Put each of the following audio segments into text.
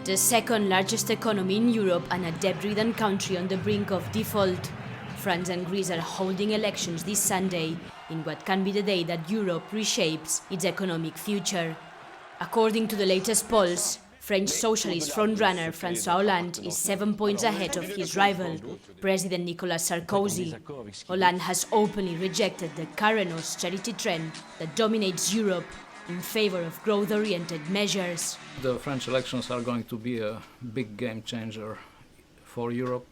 The second largest economy in Europe and a debt-ridden country on the brink of default, France and Greece are holding elections this Sunday in what can be the day that Europe reshapes its economic future. According to the latest polls, French socialist frontrunner Francois Hollande is 7 points ahead of his rival, President Nicolas Sarkozy. Hollande has openly rejected the current austerity trend that dominates Europe in favor of growth-oriented measures. The French elections are going to be a big game changer for Europe,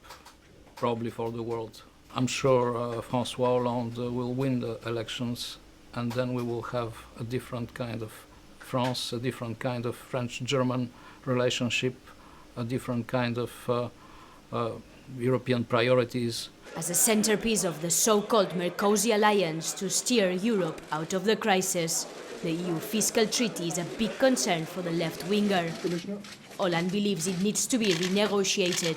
probably for the world. I'm sure Francois Hollande will win the elections, and then we will have a different kind of France, a different kind of French-German relationship, a different kind of European priorities. As a centerpiece of the so-called Merkozy alliance to steer Europe out of the crisis, the EU fiscal treaty is a big concern for the left-winger. Hollande believes it needs to be renegotiated.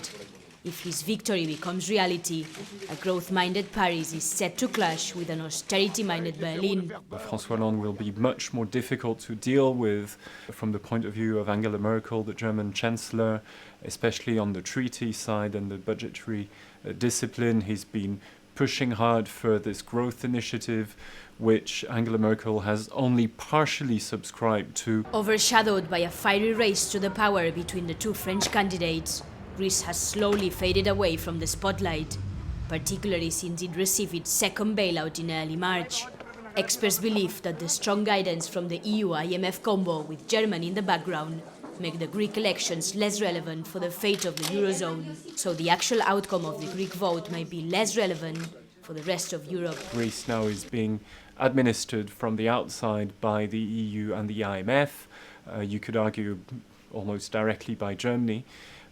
If his victory becomes reality, a growth-minded Paris is set to clash with an austerity-minded Berlin. Francois Hollande will be much more difficult to deal with from the point of view of Angela Merkel, the German Chancellor, especially on the treaty side and the budgetary discipline. He's been pushing hard for this growth initiative, which Angela Merkel has only partially subscribed to. Overshadowed by a fiery race to the power between the two French candidates, Greece has slowly faded away from the spotlight, particularly since it received its second bailout in early March. Experts believe that the strong guidance from the EU-IMF combo with Germany in the background make the Greek elections less relevant for the fate of the Eurozone, so the actual outcome of the Greek vote might be less relevant for the rest of Europe. Greece now is being administered from the outside by the EU and the IMF, you could argue almost directly by Germany.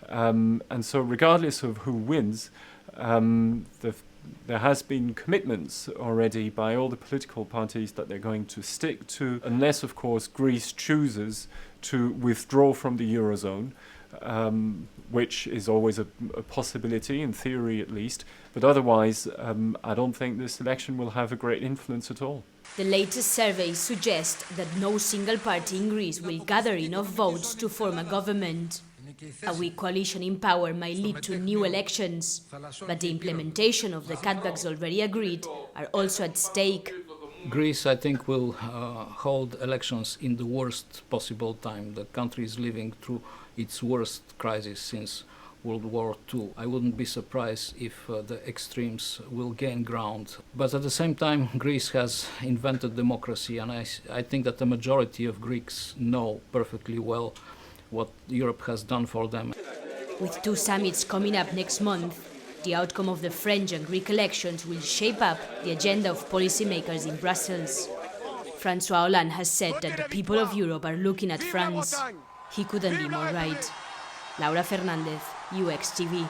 And so regardless of who wins, there has been commitments already by all the political parties that they're going to stick to, unless, of course, Greece chooses to withdraw from the Eurozone, which is always a possibility, in theory at least. But otherwise, I don't think this election will have a great influence at all. The latest surveys suggest that no single party in Greece will gather enough votes to form a government. A weak coalition in power might lead to new elections, but the implementation of the cutbacks already agreed are also at stake. Greece, I think, will hold elections in the worst possible time. The country is living through its worst crisis since World War II. I wouldn't be surprised if the extremes will gain ground. But at the same time, Greece has invented democracy, and I think that the majority of Greeks know perfectly well what Europe has done for them. With two summits coming up next month, the outcome of the French and Greek elections will shape up the agenda of policymakers in Brussels. Francois Hollande has said that the people of Europe are looking at France. He couldn't be more right. Laura Fernandez, UX TV.